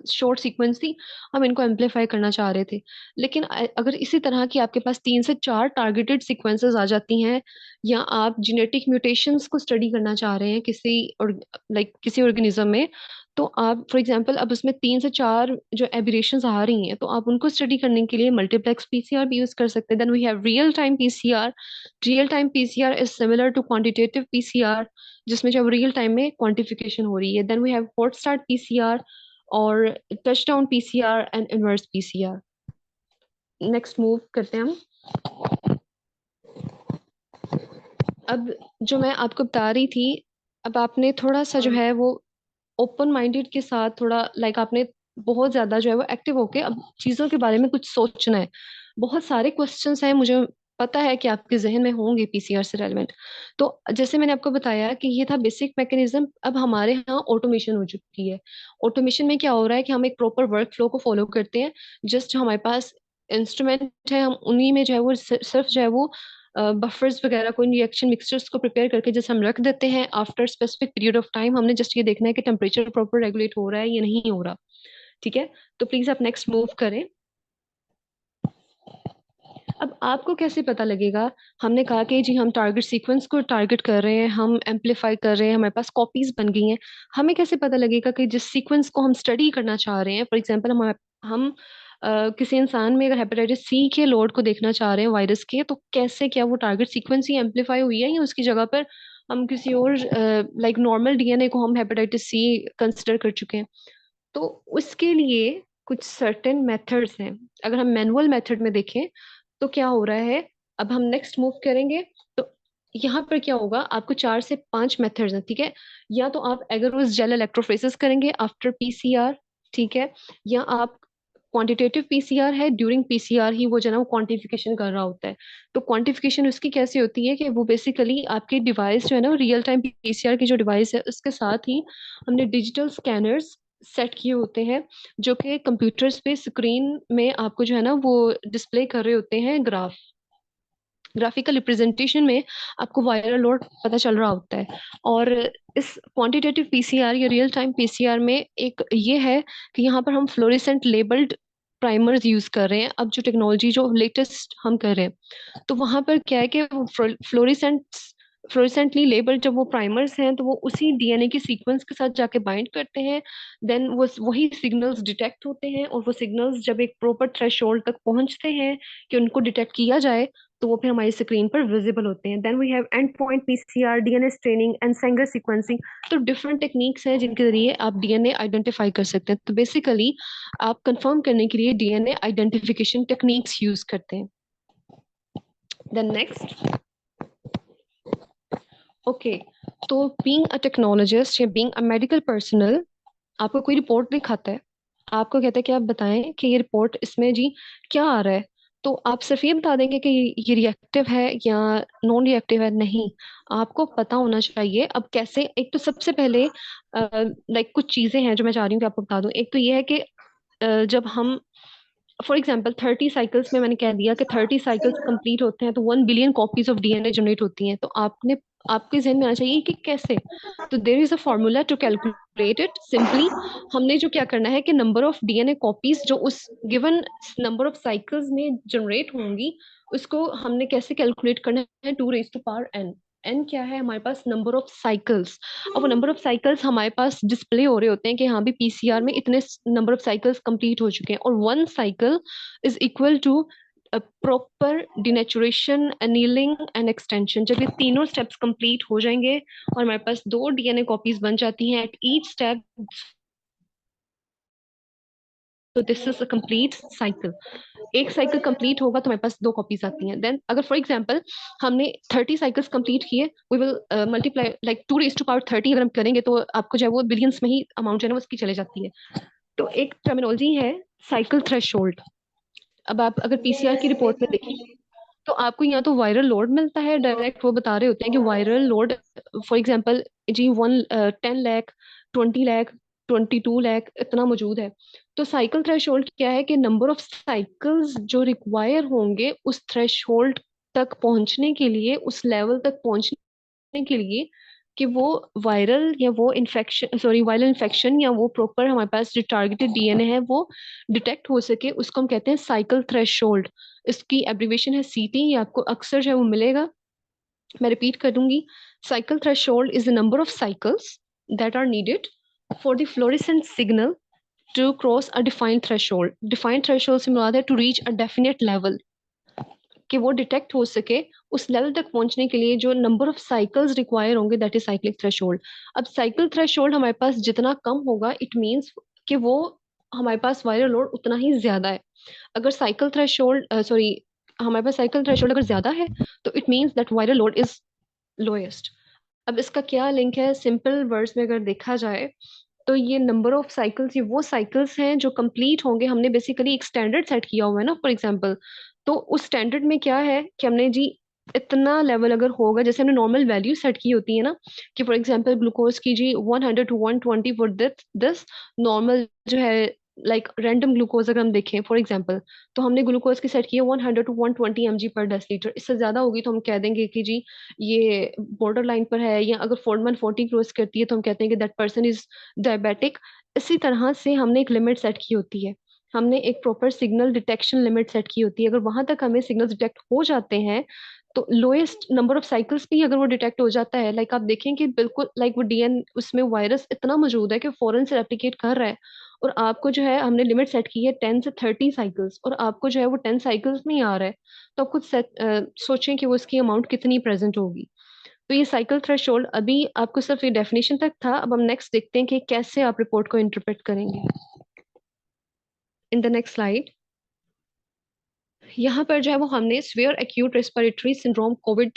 शॉर्ट सीक्वेंस थी, हम इनको एम्पलीफाई करना चाह रहे थे। लेकिन अगर इसी तरह की आपके पास 3 से 4 टारगेटेड सीक्वेंसेस आ जाती हैं, या आप जेनेटिक म्यूटेशंस को स्टडी करना चाह रहे हैं किसी और लाइक किसी ऑर्गेनिज्म में, तो आप फॉर एग्जांपल अब उसमें 3 से 4 जो एबिरेशंस आ रही हैं, तो आप उनको स्टडी करने के लिए मल्टीप्लेक्स पीसीआर भी यूज कर सकते हैं। Then we have real time PCR. Real time PCR is similar to quantitative PCR, जिसमें जब रियल टाइम में क्वांटिफिकेशन हो रही है। Then we have hot start PCR और touchdown PCR and inverse PCR. Next move करते हैं हम। अब जो मैं आपको बता रही थी, अब आपने थोड़ा सा जो है वो ओपन माइंडेड के साथ थोड़ा लाइक आपने बहुत ज्यादा जो है वो एक्टिव होके अब चीजों के बारे में कुछ सोचना है। बहुत सारे क्वेश्चंस हैं, मुझे पता है कि आपके जहन में होंगे पीसीआर से रेलेवेंट। तो जैसे मैंने आपको बताया कि ये था बेसिक मैकेनिज्म, अब हमारे यहाँ ऑटोमेशन हो चुकी है। ऑटोमेशन में क्या हो रहा है कि हम एक प्रॉपर वर्क फ्लो को फॉलो करते हैं। जस्ट हमारे पास इंस्ट्रूमेंट है, हम उन्हीं में जो है वो सिर्फ जो है वो बफर्स वगैरह कोई रिएक्शन मिक्सचर्स को प्रिपेयर करके जैसे हम रख देते हैं। After specific period of time हमने जस्ट ये देखना है कि टेम्परेचर प्रॉपर रेगुलेट हो रहा है या नहीं हो रहा। ठीक है, तो प्लीज आप नेक्स्ट मूव करें। अब आपको कैसे पता लगेगा? हमने कहा कि जी हम टारगेट सीक्वेंस को टारगेट कर रहे हैं, हम एम्पलीफाई कर रहे हैं, हमारे पास कॉपीज बन गई हैं। हमें कैसे पता लगेगा कि जिस सीक्वेंस को हम स्टडी करना चाह रहे हैं, फॉर एग्जांपल हम किसी इंसान में अगर हेपेटाइटिस सी के लोड को देखना चाह रहे हैं वायरस के, तो कैसे, क्या वो टारगेट सीक्वेंस ही एम्पलीफाई हुई है या उसकी जगह पर हम किसी और लाइक नॉर्मल डीएनए को हम हेपेटाइटिस सी कंसिडर कर चुके हैं? तो उसके लिए कुछ सर्टेन मेथड्स हैं। अगर हम मैनुअल मेथड में देखें तो क्या हो रहा है, अब हम नेक्स्ट मूव करेंगे। तो यहाँ पर क्या होगा, आपको 4 से 5 मेथड्स हैं, ठीक है। या तो आप एगरोस जेल इलेक्ट्रोफोरेसिस करेंगे आफ्टर पीसीआर, ठीक है। या आप क्वांटिटेटिव पीसीआर है, ड्यूरिंग पीसीआर ही वो जो है ना वो क्वांटिफिकेशन कर रहा होता है। तो क्वांटिफिकेशन उसकी कैसी होती है कि वो बेसिकली आपके डिवाइस जो है ना रियल टाइम पीसीआर की जो डिवाइस है उसके साथ ही हमने डिजिटल स्कैनर्स सेट किए होते हैं, जो कि कंप्यूटर्स पे स्क्रीन में आपको जो है ना वो डिस्प्ले कर रहे होते हैं ग्राफिकल रिप्रेजेंटेशन में आपको वायरल लोड पता चल रहा होता है। और इस क्वांटिटेटिव पीसीआर या रियल टाइम पीसीआर में एक ये है कि यहाँ पर हम फ्लोरेसेंट लेबल्ड प्राइमर्स यूज कर रहे हैं। अब जो टेक्नोलॉजी जो लेटेस्ट हम कर रहे हैं, तो वहां पर क्या है कि फ्लोरेसेंट फ्लोरेसेंटली लेबल्ड जब वो प्राइमर्स हैं तो वो उसी डीएनए की सीक्वेंस के साथ जाके बाइंड करते हैं। देन वो वही सिग्नल्स डिटेक्ट होते हैं, और वो सिग्नल्स जब एक प्रॉपर थ्रेशोल्ड तक पहुंचते हैं कि उनको डिटेक्ट किया जाए, तो वो फिर हमारी स्क्रीन पर विजिबल होते हैं। Then we have end point PCR, DNA straining and Sanger sequencing. तो डिफरेंट टेक्निक्स हैं जिनके जरिए आप डीएनए आइडेंटिफाई कर सकते हैं। तो बेसिकली आप कंफर्म करने के लिए डीएनए आइडेंटिफिकेशन टेक्निक्स यूज करते हैं। देन नेक्स्ट, ओके, तो बीइंग अ टेक्नोलॉजिस्ट या बीइंग अ मेडिकल पर्सनल, आपको कोई रिपोर्ट दिखाता है, आपको कहता है कि आप बताएं कि ये रिपोर्ट इसमें जी क्या आ रहा है। तो आप सिर्फ ये बता देंगे कि ये रिएक्टिव है या नॉन रिएक्टिव है? नहीं, आपको पता होना चाहिए। अब कैसे, एक तो सबसे पहले लाइक कुछ चीजें हैं जो मैं चाह रही हूँ कि आपको बता दूं। एक तो ये है कि जब हम फॉर एग्जाम्पल 30 साइकिल्स में, मैंने कह दिया कि 30 साइकिल्स कंप्लीट होते हैं तो 1 billion copies of DNA generate होती हैं। तो आपने आपके जहन में आना चाहिए कि कैसे। तो there is a formula to calculate it simply. हमने जो क्या करना है कि नंबर ऑफ डीएनए कॉपीज जो उस गिवन नंबर ऑफ साइकिल्स में जनरेट होंगी, उसको हमने कैसे कैलकुलेट करना है, 2 raised to power n। N क्या है हमारे पास? Number of cycles. अब वो नंबर ऑफ साइकिल्स हमारे पास डिस्प्ले हो रहे होते हैं कि हाँ भी पीसीआर में इतने नंबर ऑफ साइकिल्स कंप्लीट हो चुके हैं, और 1 cycle is equal to proper denaturation, annealing and extension. जब ये तीनों स्टेप्स कंप्लीट हो जाएंगे और हमारे पास 2 डीएनए कॉपीज बन जाती हैं एट ईच स्टेप, तो this is a complete cycle. एक साइकिल कंप्लीट होगा तो हमारे पास 2 कॉपीज आती हैं। देन अगर फॉर एग्जाम्पल हमने 30 साइकिल्स कंप्लीट किए, we will multiply like 2 raised to power 30 अगर हम करेंगे तो आपको जो है वो बिलियंस में ही अमाउंट जो है ना वो उसकी चले जाती है। तो एक टर्मिनोलॉजी है साइकिल थ्रेशोल्ड। अब आप अगर पीसीआर की रिपोर्ट में देखेंगे तो आपको यहाँ तो वायरल लोड मिलता है डायरेक्ट, वो बता रहे होते हैं कि वायरल लोड फॉर एग्जांपल जी 10 लाख, 20 लाख, 22 लाख इतना मौजूद है। तो साइकिल थ्रेशोल्ड क्या है कि नंबर ऑफ साइकिल्स जो रिक्वायर होंगे उस थ्रेशोल्ड तक पहुंचने के लिए, उस लेवल तक पहुंचने के लिए, कि वो वायरल या वो इन्फेक्शन, सॉरी वायरल इन्फेक्शन या वो प्रॉपर हमारे पास जो टारगेटेड डीएनए है वो डिटेक्ट हो सके, उसको हम कहते हैं साइकिल थ्रेशोल्ड। इसकी एब्रीविएशन है सीटी, ये आपको अक्सर जो है वो मिलेगा। मैं रिपीट कर दूंगी, cycle threshold is the number of cycles that are needed for the fluorescent signal to cross a defined threshold. Defined threshold से मुराद है to reach a definite level, कि वो डिटेक्ट हो सके। उस लेवल तक पहुंचने के लिए जो नंबर ऑफ साइकिल्स रिक्वायर होंगे दैट इज साइक्लिक थ्रेशोल्ड। अब साइकिल थ्रेशोल्ड हमारे पास जितना कम होगा, इट मींस कि वो हमारे पास वायरल लोड उतना ही ज्यादा है। अगर साइकिल थ्रेशोल्ड सॉरी हमारे पास साइकिल थ्रेशोल्ड अगर ज्यादा है, तो it means that viral load is lowest. अब इसका क्या लिंक है, सिंपल वर्ड्स में अगर देखा जाए तो ये नंबर ऑफ साइकिल्स, ये वो साइकिल्स हैं जो कंप्लीट होंगे। हमने बेसिकली एक स्टैंडर्ड सेट किया हुआ है ना, फॉर एग्जांपल। तो उस स्टैंडर्ड में क्या है कि हमने जी इतना लेवल अगर होगा, जैसे हमने नॉर्मल वैल्यू सेट की होती है ना, कि फॉर एग्जांपल ग्लूकोज की जी 100 to 120 फॉर दिस नॉर्मल जो है, लाइक रैंडम ग्लूकोज अगर हम देखें फॉर एग्जांपल, तो हमने ग्लूकोज की सेट की है 100 to 120 mg पर डेसीलीटर। इससे ज्यादा होगी तो हम कह देंगे कि जी ये बॉर्डर लाइन पर है, या अगर 4 1 40 क्रॉस करती है तो हम कहते हैं कि दैट पर्सन इज डायबिटिक। इसी तरह से हमने एक लिमिट सेट की होती है, हमने एक proper signal detection limit set की होती है। अगर वहां तक हमें सिग्नल्स डिटेक्ट हो जाते हैं, तो लोएस्ट नंबर ऑफ साइकिल्स भी अगर वो डिटेक्ट हो जाता है, लाइक आप देखें कि बिल्कुल लाइक वो डीएन उसमें वायरस इतना मौजूद है कि फौरन से रेप्लिकेट कर रहा है, और आपको जो है हमने लिमिट सेट की है 10 से 30 साइकिल्स, और आपको जो है वो 10 साइकिल्स में ही आ रहा है, तो आप खुद सोचें कि वो इसकी अमाउंट कितनी प्रेजेंट होगी। तो ये साइकिल थ्रेशोल्ड अभी आपको सिर्फ ये डेफिनेशन तक था। अब हम नेक्स्ट देखते हैं कि कैसे आप रिपोर्ट को इंटरप्रेट करेंगे। इन द नेक्स्ट स्लाइड, यहाँ पर जो है वो हमने swear acute respiratory syndrome Covid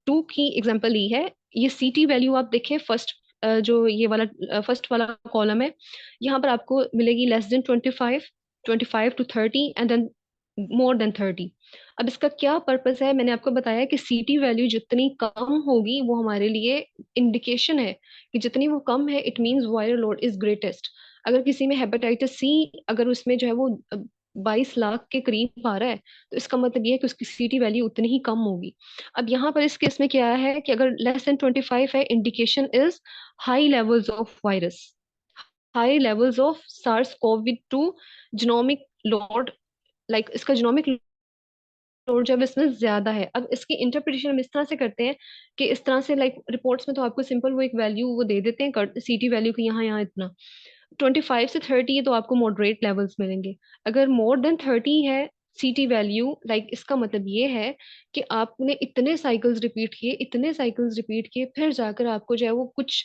2 की एग्जांपल ली है। ये सीटी वैल्यू आप देखें, फर्स्ट जो ये वाला फर्स्ट वाला कॉलम है, यहाँ पर आपको मिलेगी less than 25, 25 to 30, and then more than 30। अब इसका क्या पर्पस है, मैंने आपको बताया कि सीटी वैल्यू जितनी कम होगी वो हमारे लिए इंडिकेशन है कि जितनी वो कम है, it means viral load is greatest. अगर किसी में हेपेटाइटिस सी, अगर उसमें जो है वो 22 लाख के करीब आ रहा है, तो इसका मतलब ये है कि उसकी सीटी वैल्यू उतनी ही कम होगी। अब यहाँ पर इस केस में क्या है कि अगर लेस देन 25 है, indication is high levels of virus, high levels of SARS COVID 2 genomic load, like इसका जिनोमिक लोड जब इसमें ज्यादा है। अब इसकी इंटरप्रिटेशन हम इस तरह से करते हैं कि इस तरह से, लाइक रिपोर्ट्स में तो आपको सिंपल वो एक वैल्यू वो दे देते हैं सीटी वैल्यू की, यहाँ यहाँ इतना 25 से 30 है तो आपको मॉडरेट लेवल्स मिलेंगे। अगर मोर देन 30 है सीटी वैल्यू, लाइक इसका मतलब ये है कि आपने इतने साइकिल्स रिपीट किए, इतने साइकिल्स रिपीट किए, फिर जाकर आपको जो है वो कुछ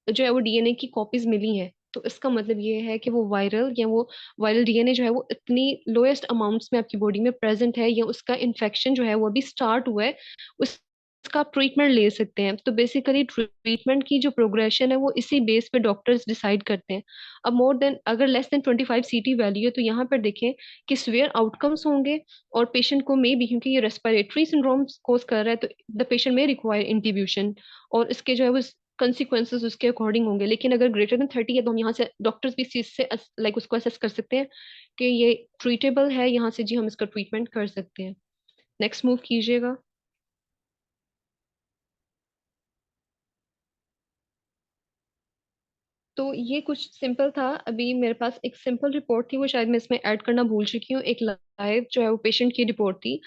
जो है वो डीएनए की कॉपीज मिली हैं, तो इसका मतलब ये है कि वो वायरल, या वो वायरल डीएनए जो है वो इतनी लोएस्ट अमाउंट्स में आपकी बॉडी में प्रेजेंट है, या उसका इन्फेक्शन जो है वो अभी स्टार्ट हुआ है, उसका आप ट्रीटमेंट ले सकते हैं। तो बेसिकली ट्रीटमेंट की जो प्रोग्रेशन है वो इसी बेस पे डॉक्टर्स डिसाइड करते हैं। अब मोर देन अगर लेस देन 25 सीटी वैल्यू है, तो यहाँ पर देखें कि सीवियर आउटकम्स होंगे, और पेशेंट को मे भी, क्योंकि ये रेस्पिरेटरी सिंड्रोम कोज कर रहा है, तो द पेशेंट में रिक्वायर इंट्यूब्यूशन, और इसके जो है वो कंसिक्वेंसेस उसके अकॉर्डिंग होंगे। लेकिन अगर ग्रेटर देन 30 है तो हम यहाँ से डॉक्टर्स भी इस चीज से लाइक उसको असेस कर सकते हैं कि ये ट्रीटेबल है, यहाँ से जी हम इसका ट्रीटमेंट कर सकते हैं। नेक्स्ट मूव कीजिएगा। तो ये कुछ सिंपल था। अभी मेरे पास एक सिंपल रिपोर्ट थी, वो शायद मैं इसमें ऐड करना भूल चुकी हूँ। एक लाइव जो है वो पेशेंट की रिपोर्ट थी,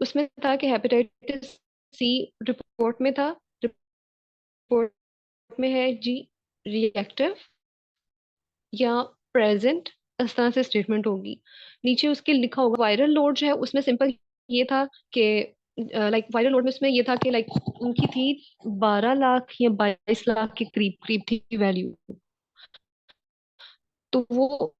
उसमें था कि हेपेटाइटिस सी रिपोर्ट में था, रिपोर्ट में है जी रिएक्टिव या प्रेजेंट, इस तरह से स्टेटमेंट होगी। नीचे उसके लिखा होगा वायरल लोड जो है उसमें सिंपल ये था कि लाइक वायरल लोड में उसमें ये था कि लाइक उनकी थी 12 लाख या 22 लाख के करीब करीब थी वैल्यू। तो वो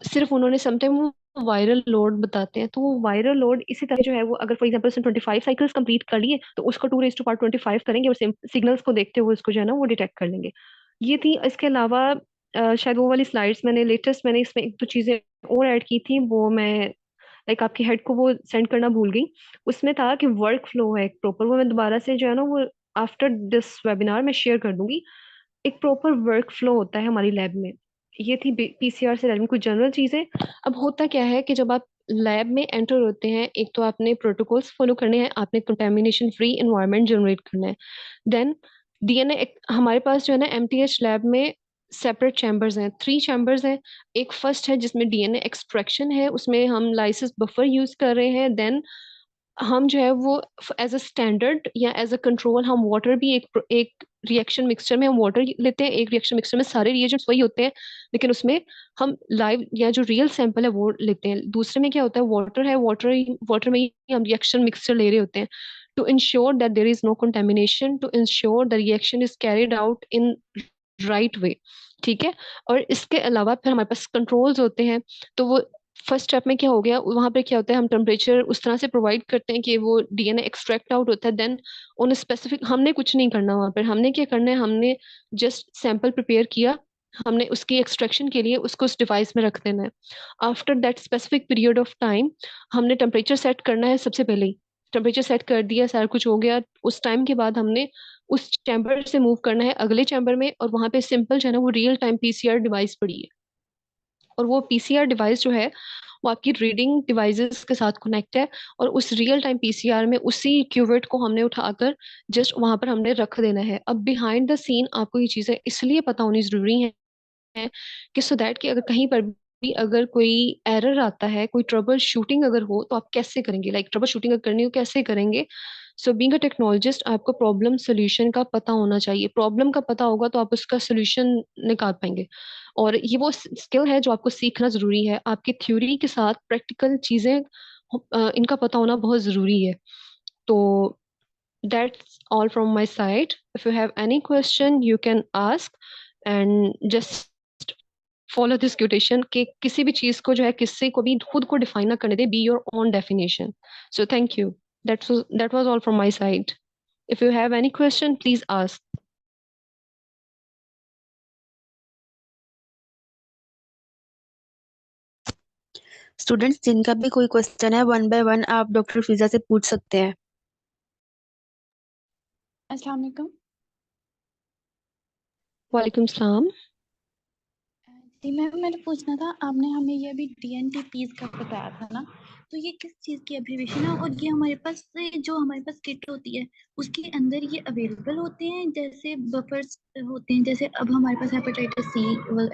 सिर्फ उन्होंने समटाइम वो वायरल लोड बताते हैं, तो वो वायरल लोड इसी तरह जो है वो, अगर फॉर एग्जांपल उसने 25 साइकिल्स कंप्लीट कर लिए, तो उसको 2 raised to power 25 करेंगे, और सिग्नल्स को देखते हुए उसको जो है ना वो डिटेक्ट कर लेंगे। ये थी। इसके अलावा शायद वो वाली स्लाइड्स मैंने लेटेस्ट मैंने इसमें एक दो चीजें और ऐड की थी, वो मैं लाइक आपकी हेड को वो सेंड करना भूल गई। उसमें था कि वर्क फ्लो है एक प्रॉपर, वो मैं दोबारा से जो है ना वो आफ्टर दिस वेबिनार में शेयर कर दूंगी। एक प्रॉपर वर्क फ्लो होता है हमारी लैब में। ये थी पीसीआर से रिलेटेड कुछ जनरल चीजें। अब होता क्या है कि जब आप लैब में एंटर होते हैं, एक तो आपने प्रोटोकॉल्स फॉलो करने हैं, आपने कंटेमिनेशन फ्री एनवायरनमेंट जनरेट करना है। देन डीएनए हमारे पास जो है ना एमटीएच लैब में सेपरेट चैम्बर्स हैं, 3 चैम्बर्स हैं। एक फर्स्ट है जिसमें डीएनए एक्सट्रैक्शन है, उसमें हम लाइसिस बफर यूज कर रहे हैं। देन हम जो है वो एज अ स्टैंडर्ड या एज अ कंट्रोल हम वाटर भी एक रिएक्शन मिक्सचर में हम वाटर लेते हैं। एक रिएक्शन मिक्सचर में सारे रिएजेंट्स वही होते हैं, लेकिन उसमें हम लाइव या जो रियल सैंपल है वो लेते हैं। दूसरे में क्या होता है, वाटर है, वाटर वाटर में ही हम रिएक्शन मिक्सचर ले रहे होते हैं, to ensure that there is no contamination, to ensure the reaction is carried out in right way. ठीक है। और इसके अलावा फिर हमारे पास कंट्रोल्स होते हैं, तो वो फर्स्ट स्टेप में क्या हो गया, वहां पे क्या होता है, हम टेम्परेचर उस तरह से प्रोवाइड करते हैं कि वो डीएनए एक्सट्रैक्ट आउट होता है। देन उन स्पेसिफिक, हमने कुछ नहीं करना वहां पर, हमने क्या करना है, हमने जस्ट सैंपल प्रिपेयर किया, हमने उसकी एक्सट्रैक्शन के लिए उसको उस डिवाइस में रख देना है। After that specific period of time हमने टेम्परेचर सेट करना है सबसे पहले ही। टेम्परेचर सेट कर दिया, सारा कुछ हो गया, उस टाइम के बाद हमने उस चैम्बर से मूव करना है अगले चैम्बर में, और वहां पे सिंपल जो है ना वो रियल टाइम पीसीआर डिवाइस पड़ी है। और वो पीसीआर डिवाइस जो है वो आपकी रीडिंग डिवाइसेस के साथ कनेक्ट है, और उस रियल टाइम पीसीआर में उसी क्यूवेट को हमने उठाकर जस्ट वहां पर हमने रख देना है। अब बिहाइंड द सीन आपको ये चीजें इसलिए पता होनी जरूरी है कि सो दैट कि अगर कहीं पर भी अगर कोई एरर आता है, कोई ट्रबल शूटिंग अगर हो, तो आप कैसे करेंगे, लाइक ट्रबल शूटिंग अगर करनी हो कैसे करेंगे। सो बीइंग अ टेक्नोलॉजिस्ट आपको प्रॉब्लम सोल्यूशन का पता होना चाहिए, प्रॉब्लम का पता होगा तो आप उसका सोल्यूशन निकाल पाएंगे। और ये वो स्किल है जो आपको सीखना जरूरी है, आपकी थ्योरी के साथ प्रैक्टिकल चीजें इनका पता होना बहुत जरूरी है। तो that's all from my side. If you have any question you can ask, and just follow this quotation कि किसी भी चीज को जो है किसी को भी खुद को डिफाइन ना करने दे, be your own definition. So thank you. That was all from my side. If you have any question please ask. Students जिनका भी कोई क्वेश्चन है, वन बाय वन आप डॉक्टर फिजा से पूछ सकते हैं। अस्सलाम वालेकुम। वालेकुम सलाम। जी मैम, मैंने पूछना था, आपने हमें ये अभी डीएनटीपीज का बताया था ना, तो ये किस चीज़ की एब्रीविएशन है, और ये हमारे पास जो हमारे पास किट होती है उसके अंदर ये अवेलेबल होते हैं, जैसे बफर्स होते हैं, जैसे अब हमारे पास हेपेटाइटिस सी,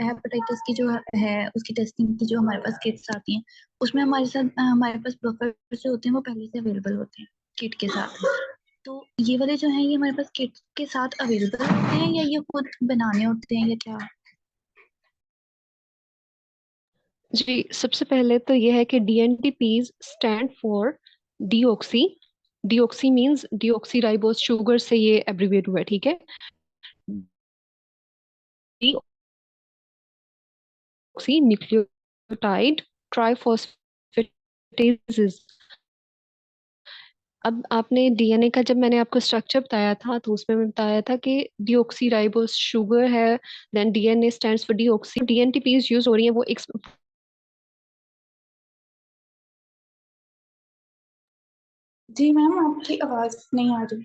हेपेटाइटिस की जो है उसकी टेस्टिंग की जो हमारे पास किट्स आती हैं, उसमें हमारे साथ हमारे पास बफर्स जो होते हैं वो पहले से अवेलेबल होते हैं किट के साथ। तो ये वाले जो हैं ये हमारे पास किट के साथ अवेलेबल होते हैं, या ये खुद बनाने होते हैं, या क्या? जी सबसे पहले तो यह है कि dNTPs stand for deoxy. Deoxy means deoxy ribose sugar से ये एब्रीविएट हुआ है, ठीक है। Deoxy nucleotide triphosphatases. अब आपने डीएनए का, जब मैंने आपको स्ट्रक्चर बताया था तो उसमें मैं बताया था कि डीऑक्सी राइबोस शुगर है, then DNA stands for deoxy, dNTPs use हो रही है वो एक। जी मैम, आपकी आवाज नहीं आ रही।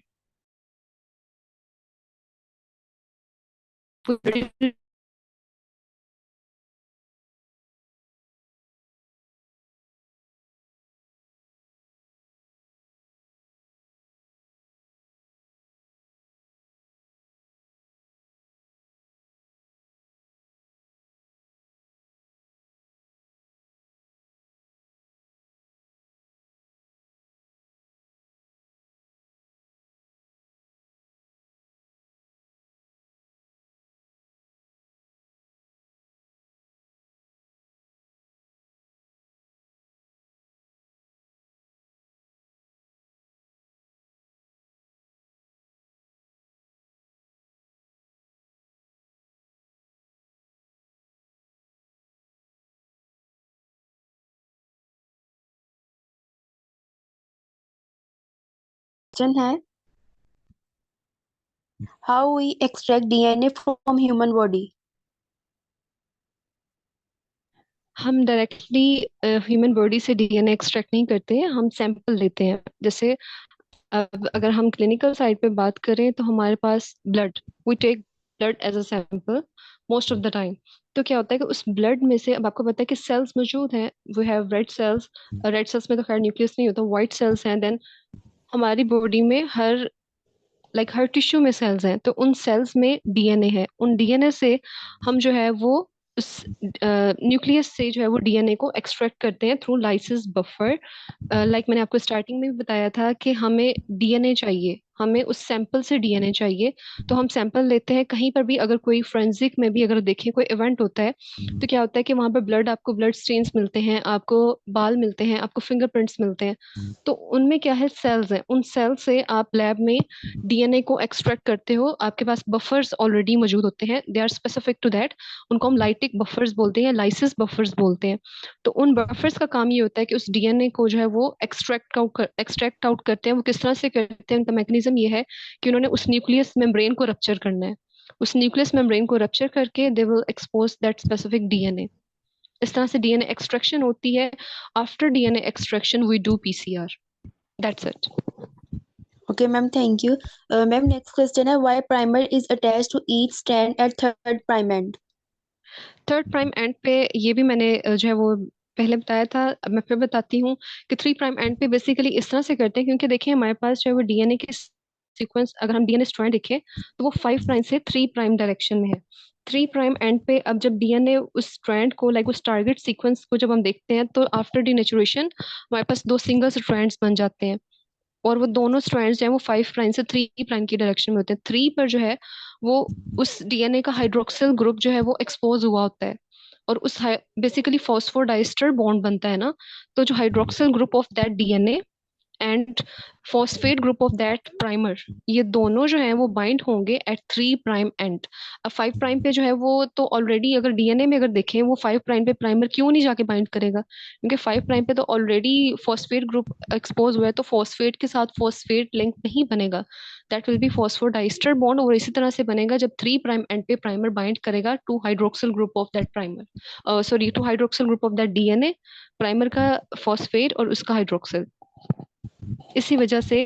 क्वेश्चन है, how we extract DNA from human body. हम डायरेक्टली ह्यूमन बॉडी से डीएनए एक्सट्रैक्ट नहीं करते हैं, हम सैंपल लेते हैं। जैसे अब अगर हम क्लिनिकल साइड पे बात करें तो हमारे पास blood, we take blood as a sample most of the time. तो क्या होता है कि उस ब्लड में से, अब आपको पता है कि सेल्स मौजूद हैं, we have red cells. Red cells में तो खैर न्यूक्लियस नहीं होता, व्हाइट सेल्स हैं। देन हमारी बॉडी में हर टिश्यू में सेल्स हैं, तो उन सेल्स में डीएनए है। उन डीएनए से हम जो है वो उस न्यूक्लियस से जो है वो डीएनए को एक्सट्रैक्ट करते हैं थ्रू लाइसिस बफर। लाइक मैंने आपको स्टार्टिंग में भी बताया था कि हमें डीएनए चाहिए, हमें उस सैंपल से डीएनए चाहिए। तो हम सैंपल लेते हैं कहीं पर भी, अगर कोई फोरेंसिक में भी अगर देखें कोई इवेंट होता है तो क्या होता है कि वहां पर आपको ब्लड स्टेन्स मिलते हैं, आपको बाल मिलते हैं, आपको फिंगरप्रिंट्स मिलते हैं। तो उनमें क्या है, सेल्स हैं, उन सेल से आप लैब में डीएनए को एक्सट्रैक्ट करते हो। आपके पास बफर्स ऑलरेडी मौजूद होते हैं, they are specific to that. उनको हम लाइटिक बफर्स बोलते हैं, लाइसिस बफर्स बोलते हैं। तो उन बफर्स का काम ये होता है कि उस डीएनए को जो है वो एक्सट्रैक्ट आउट करते हैं। वो किस तरह से करते हैं, उनका मैकेनिज्म ये है कि उन्होंने उस न्यूक्लियस मेम्ब्रेन को रप्चर करना है। उस न्यूक्लियस मेम्ब्रेन को रप्चर करके they will expose that specific DNA. इस तरह से डीएनए एक्सट्रैक्शन होती है। After DNA extraction we do PCR. That's it. Okay, ma'am, thank you. Ma'am, next question है, why primer is attached to each strand at third prime end? Third prime end पे ये भी मैंने जो है वो पहले बताया था, अब मैं फिर बताती हूँ कि थ्री प्राइम एंड पे बेसिकली इस तरह से करते हैं, क्योंकि देखिए हमारे पास जो है वो डीएनए के सीक्वेंस, अगर हम डीएनए स्ट्रैंड देखें तो वो 5 प्राइम से 3 प्राइम डायरेक्शन में है। 3 प्राइम एंड पे अब जब डीएनए उस स्ट्रैंड को, लाइक उस टारगेट सीक्वेंस को जब हम देखते हैं, तो आफ्टर डीनेचुरेशन हमारे पास 2 सिंगल स्ट्रैंड्स बन जाते हैं। और वो दोनों स्ट्रैंड्स जो है वो 5 प्राइम से 3 प्राइम की डायरेक्शन में होते हैं। 3 पर जो है वो उस डीएनए का हाइड्रोक्सिल ग्रुप जो है वो एक्सपोज हुआ होता है। और उस बेसिकली फॉस्फोडाइस्टर बॉन्ड बनता है ना, तो जो hydroxyl group of that DNA and phosphate group of that primer, ये दोनों जो है वो बाइंड होंगे एट 3 प्राइम एंड। अब 5 प्राइम पे जो है वो तो ऑलरेडी, अगर डीएनए में अगर देखें, वो 5 प्राइम पे प्राइमर क्यों नहीं जाके बाइंड करेगा, क्योंकि 5 प्राइम पे तो ऑलरेडी फॉस्फेट ग्रुप एक्सपोज हुआ है, तो फॉस्फेट के साथ फॉस्फेट लिंक नहीं बनेगा। That will be phosphodiester bond. और इसी तरह से बनेगा जब 3 प्राइम एंड पे प्राइमर बाइंड करेगा to hydroxyl group of that primer, sorry, to hydroxyl group of that DNA, primer का फॉस्फेट और उसका हाइड्रोक्सिल। इसी वजह से